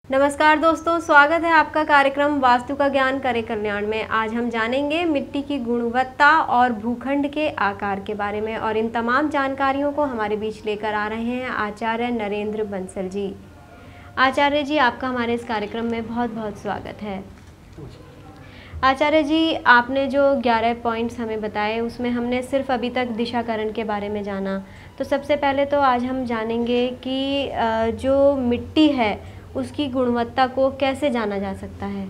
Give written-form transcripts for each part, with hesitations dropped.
नमस्कार दोस्तों, स्वागत है आपका कार्यक्रम वास्तु का ज्ञान करे कल्याण में। आज हम जानेंगे मिट्टी की गुणवत्ता और भूखंड के आकार के बारे में, और इन तमाम जानकारियों को हमारे बीच लेकर आ रहे हैं आचार्य नरेंद्र बंसल जी। आचार्य जी, आपका हमारे इस कार्यक्रम में बहुत बहुत स्वागत है। आचार्य जी, आपने जो 11 पॉइंट्स हमें बताए उसमें हमने सिर्फ अभी तक दिशाकरण के बारे में जाना। तो सबसे पहले तो आज हम जानेंगे कि जो मिट्टी है उसकी गुणवत्ता को कैसे जाना जा सकता है।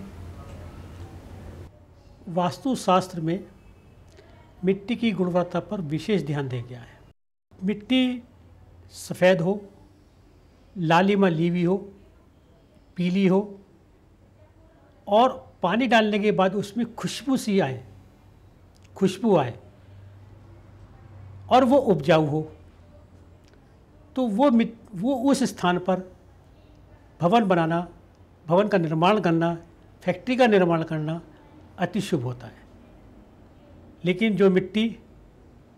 वास्तुशास्त्र में मिट्टी की गुणवत्ता पर विशेष ध्यान दिया गया है। मिट्टी सफ़ेद हो, लालिमा लीवी हो, पीली हो और पानी डालने के बाद उसमें खुशबू सी आए, खुशबू आए और वो उपजाऊ हो, तो वो उस स्थान पर भवन बनाना, भवन का निर्माण करना, फैक्ट्री का निर्माण करना अति शुभ होता है। लेकिन जो मिट्टी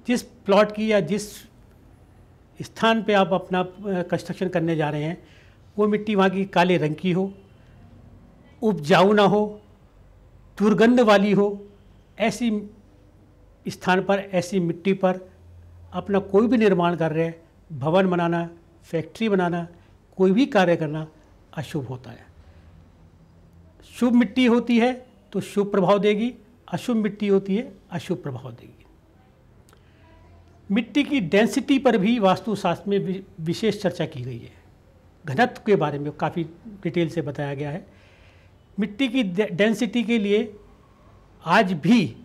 जिस प्लॉट की या जिस स्थान पे आप अपना कंस्ट्रक्शन करने जा रहे हैं, वो मिट्टी वहाँ की काले रंग की हो, उपजाऊ ना हो, दुर्गंध वाली हो, ऐसी स्थान पर, ऐसी मिट्टी पर अपना कोई भी निर्माण कर रहे हैं, भवन बनाना, फैक्ट्री बनाना, कोई भी कार्य करना अशुभ होता है। शुभ मिट्टी होती है तो शुभ प्रभाव देगी, अशुभ मिट्टी होती है अशुभ प्रभाव देगी। मिट्टी की डेंसिटी पर भी वास्तुशास्त्र में विशेष चर्चा की गई है। घनत्व के बारे में काफ़ी डिटेल से बताया गया है। मिट्टी की डेंसिटी के लिए आज भी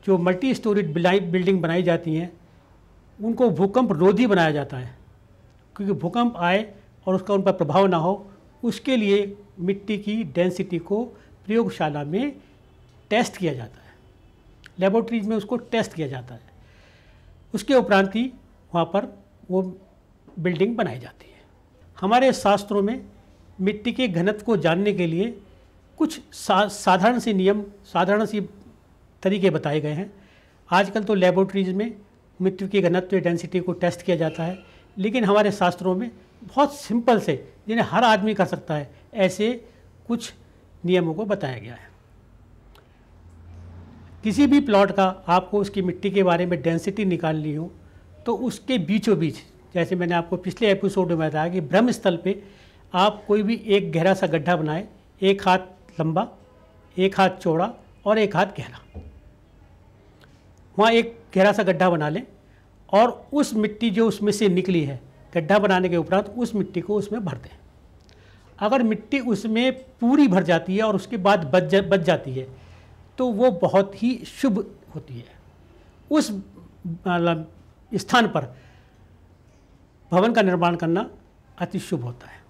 जो मल्टी स्टोरीड बिल्डिंग बनाई जाती हैं उनको भूकंप रोधी बनाया जाता है, क्योंकि भूकंप आए और उसका उन पर प्रभाव ना हो, उसके लिए मिट्टी की डेंसिटी को प्रयोगशाला में टेस्ट किया जाता है, लेबोरेटरीज में उसको टेस्ट किया जाता है। उसके उपरांत ही वहाँ पर वो बिल्डिंग बनाई जाती है। हमारे शास्त्रों में मिट्टी के घनत्व को जानने के लिए कुछ साधारण से नियम, साधारण सी तरीके बताए गए हैं। आजकल तो लेबोरेटरीज में मिट्टी के घनत्व डेंसिटी को टेस्ट किया जाता है, लेकिन हमारे शास्त्रों में बहुत सिंपल से, जिन्हें हर आदमी कर सकता है, ऐसे कुछ नियमों को बताया गया है। किसी भी प्लॉट का आपको उसकी मिट्टी के बारे में डेंसिटी निकालनी हो तो उसके बीचों बीच, जैसे मैंने आपको पिछले एपिसोड में बताया कि ब्रह्म स्थल पे आप कोई भी एक गहरा सा गड्ढा बनाए, 1 हाथ लंबा, 1 हाथ चौड़ा और 1 हाथ गहरा, वहाँ एक गहरा सा गड्ढा बना लें और उस मिट्टी जो उसमें से निकली है, गड्ढा बनाने के उपरांत उस मिट्टी को उसमें भर दें। अगर मिट्टी उसमें पूरी भर जाती है और उसके बाद बच जाती है तो वो बहुत ही शुभ होती है। उस स्थान पर भवन का निर्माण करना अति शुभ होता है।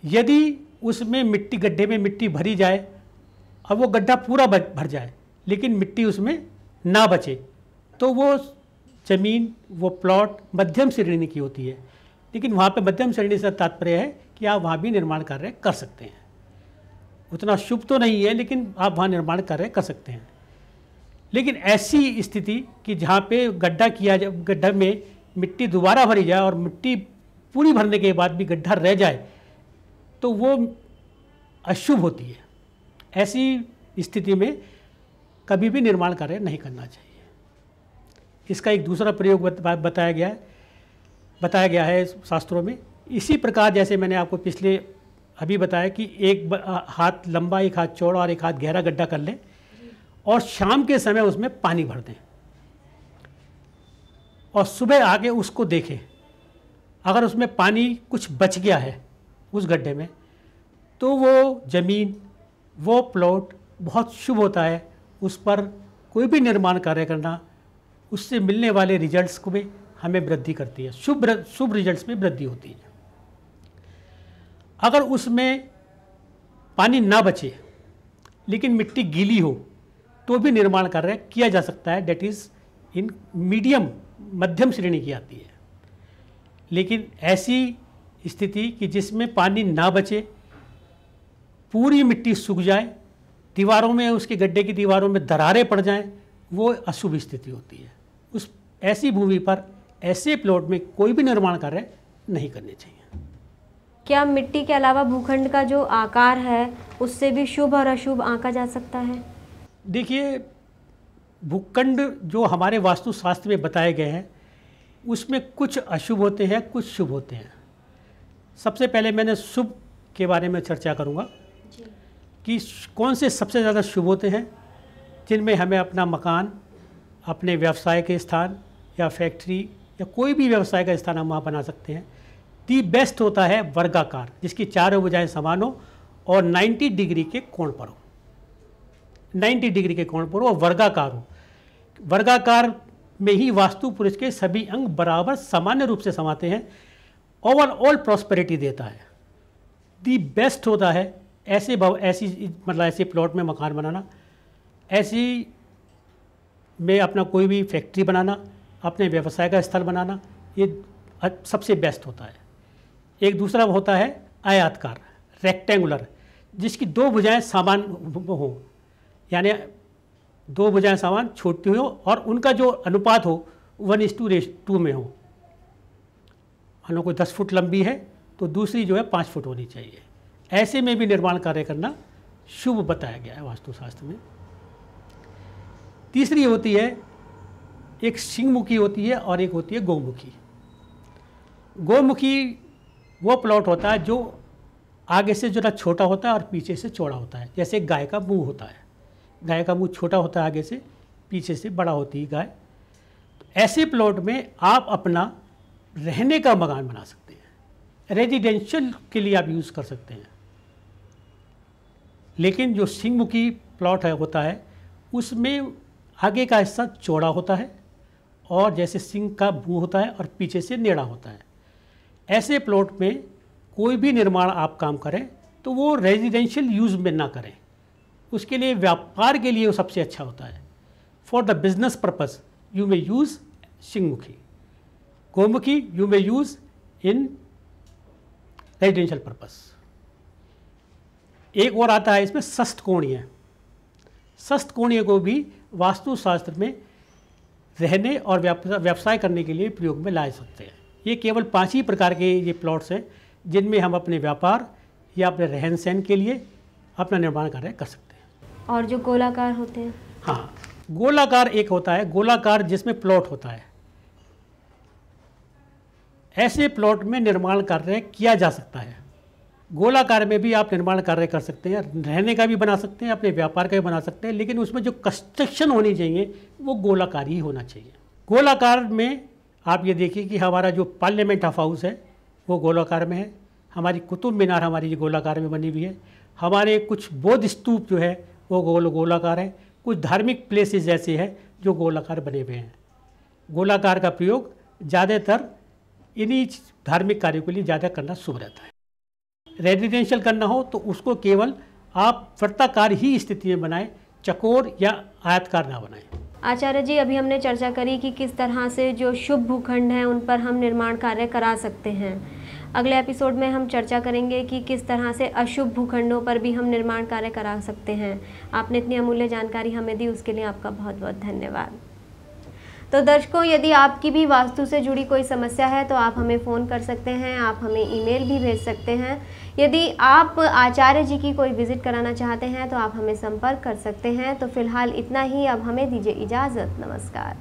यदि उसमें मिट्टी, गड्ढे में मिट्टी भरी जाए और वो गड्ढा पूरा भर जाए लेकिन मिट्टी उसमें ना बचे, तो वो ज़मीन, वो प्लॉट मध्यम श्रेणी की होती है। लेकिन वहाँ पे मध्यम श्रेणी से तात्पर्य है कि आप वहाँ भी निर्माण कार्य कर सकते हैं। उतना शुभ तो नहीं है, लेकिन आप वहाँ निर्माण कार्य कर सकते हैं। लेकिन ऐसी स्थिति कि जहाँ पे गड्ढा किया जाए, गड्ढा में मिट्टी दोबारा भरी जाए और मिट्टी पूरी भरने के बाद भी गड्ढा रह जाए, तो वो अशुभ होती है। ऐसी स्थिति में कभी भी निर्माण कार्य नहीं करना चाहिए। इसका एक दूसरा प्रयोग बताया गया है शास्त्रों में। इसी प्रकार जैसे मैंने आपको पिछले अभी बताया कि 1 हाथ लंबा, 1 हाथ चौड़ा और 1 हाथ गहरा गड्ढा कर लें और शाम के समय उसमें पानी भर दें और सुबह आके उसको देखें। अगर उसमें पानी कुछ बच गया है उस गड्ढे में, तो वो ज़मीन, वो प्लॉट बहुत शुभ होता है। उस पर कोई भी निर्माण कार्य करना, उससे मिलने वाले रिजल्ट्स को भी हमें वृद्धि करती है, शुभ रिजल्ट्स में वृद्धि होती है। अगर उसमें पानी ना बचे लेकिन मिट्टी गीली हो तो भी निर्माण कार्य किया जा सकता है। डेट इज़ इन मीडियम, मध्यम श्रेणी की आती है। लेकिन ऐसी स्थिति कि जिसमें पानी ना बचे, पूरी मिट्टी सूख जाए, दीवारों में, उसके गड्ढे की दीवारों में दरारें पड़ जाएं, वो अशुभ स्थिति होती है। उस ऐसी भूमि पर, ऐसे प्लॉट में कोई भी निर्माण कार्य नहीं करने चाहिए। क्या मिट्टी के अलावा भूखंड का जो आकार है उससे भी शुभ और अशुभ आंका जा सकता है? देखिए, भूखंड जो हमारे वास्तुशास्त्र में बताए गए हैं उसमें कुछ अशुभ होते हैं, कुछ शुभ होते हैं। सबसे पहले मैंने शुभ के बारे में चर्चा करूंगा कि कौन से सबसे ज़्यादा शुभ होते हैं, जिनमें हमें अपना मकान, अपने व्यवसाय के स्थान या फैक्ट्री या कोई भी व्यवसाय का स्थान हम वहाँ बना सकते हैं। दी बेस्ट होता है वर्गाकार, जिसकी चारों भुजाएं समान हो और 90 डिग्री के कोण पर हो, 90 डिग्री के कोण पर हो और वर्गाकार हो। वर्गाकार में ही वास्तु पुरुष के सभी अंग बराबर सामान्य रूप से समाते हैं, ओवरऑल प्रॉस्पेरिटी देता है। दी बेस्ट होता है ऐसे ऐसे प्लॉट में मकान बनाना, ऐसी में अपना कोई भी फैक्ट्री बनाना, अपने व्यवसाय का स्थल बनाना, ये सबसे बेस्ट होता है। एक दूसरा होता है आयताकार, रेक्टेंगुलर, जिसकी दो भुजाएं समान हो, यानी दो भुजाएं समान छोटी हो और उनका जो अनुपात हो 1:2 में हो। मान लो कोई 10 फुट लंबी है तो दूसरी जो है 5 फुट होनी चाहिए। ऐसे में भी निर्माण कार्य करना शुभ बताया गया है वास्तुशास्त्र में। तीसरी होती है, एक सिंहमुखी होती है और एक होती है गौमुखी। गौमुखी वो प्लॉट होता है जो आगे से जो छोटा होता है और पीछे से चौड़ा होता है, जैसे गाय का मुंह होता है। गाय का मुंह छोटा होता है आगे से, पीछे से बड़ा होती है गाय। तो ऐसे प्लॉट में आप अपना रहने का मकान बना सकते हैं, रेजिडेंशियल के लिए आप यूज़ कर सकते हैं। लेकिन जो सिंहमुखी प्लॉट होता है उसमें आगे का हिस्सा चौड़ा होता है और जैसे सिंह का मुंह होता है और पीछे से नेड़ा होता है। ऐसे प्लॉट में कोई भी निर्माण आप काम करें तो वो रेजिडेंशियल यूज़ में ना करें, उसके लिए व्यापार के लिए वो सबसे अच्छा होता है। For the business purpose you may use सिंहमुखी, गौमुखी you may use in residential purpose. एक और आता है इसमें षष्ठ कोणीय। षष्ठ कोणीय को भी वास्तुशास्त्र में रहने और व्यवसाय करने के लिए प्रयोग में ला सकते हैं। ये केवल 5 ही प्रकार के ये प्लॉट्स हैं जिनमें हम अपने व्यापार या अपने रहन सहन के लिए अपना निर्माण कार्य कर सकते हैं। और जो गोलाकार होते हैं? हाँ, गोलाकार एक होता है, गोलाकार जिसमें प्लॉट होता है। ऐसे प्लॉट में निर्माण कार्य किया जा सकता है। गोलाकार में भी आप निर्माण कार्य कर सकते हैं, रहने का भी बना सकते हैं, अपने व्यापार का भी बना सकते हैं, लेकिन उसमें जो कंस्ट्रक्शन होनी चाहिए वो गोलाकार ही होना चाहिए। गोलाकार में आप ये देखिए कि हमारा जो पार्लियामेंट हाउस है वो गोलाकार में है, हमारी कुतुब मीनार हमारी गोलाकार में बनी हुई है, हमारे कुछ बौद्ध स्तूप जो है वो गोलाकार है, कुछ धार्मिक प्लेसेस ऐसे हैं जो गोलाकार बने हुए हैं। गोलाकार का प्रयोग ज़्यादातर इन्हीं धार्मिक कार्यों के लिए ज़्यादा करना शुभ रहता है। रेजिडेंशियल करना हो तो उसको केवल आप वृत्ताकार ही स्थिति में बनाएं, चकोर या आयताकार ना बनाएं। आचार्य जी, अभी हमने चर्चा करी कि किस तरह से जो शुभ भूखंड हैं उन पर हम निर्माण कार्य करा सकते हैं। अगले एपिसोड में हम चर्चा करेंगे कि किस तरह से अशुभ भूखंडों पर भी हम निर्माण कार्य करा सकते हैं। आपने इतनी अमूल्य जानकारी हमें दी, उसके लिए आपका बहुत बहुत धन्यवाद। तो दर्शकों, यदि आपकी भी वास्तु से जुड़ी कोई समस्या है तो आप हमें फ़ोन कर सकते हैं, आप हमें ईमेल भी भेज सकते हैं। यदि आप आचार्य जी की कोई विज़िट कराना चाहते हैं तो आप हमें संपर्क कर सकते हैं। तो फिलहाल इतना ही, अब हमें दीजिए इजाज़त। नमस्कार।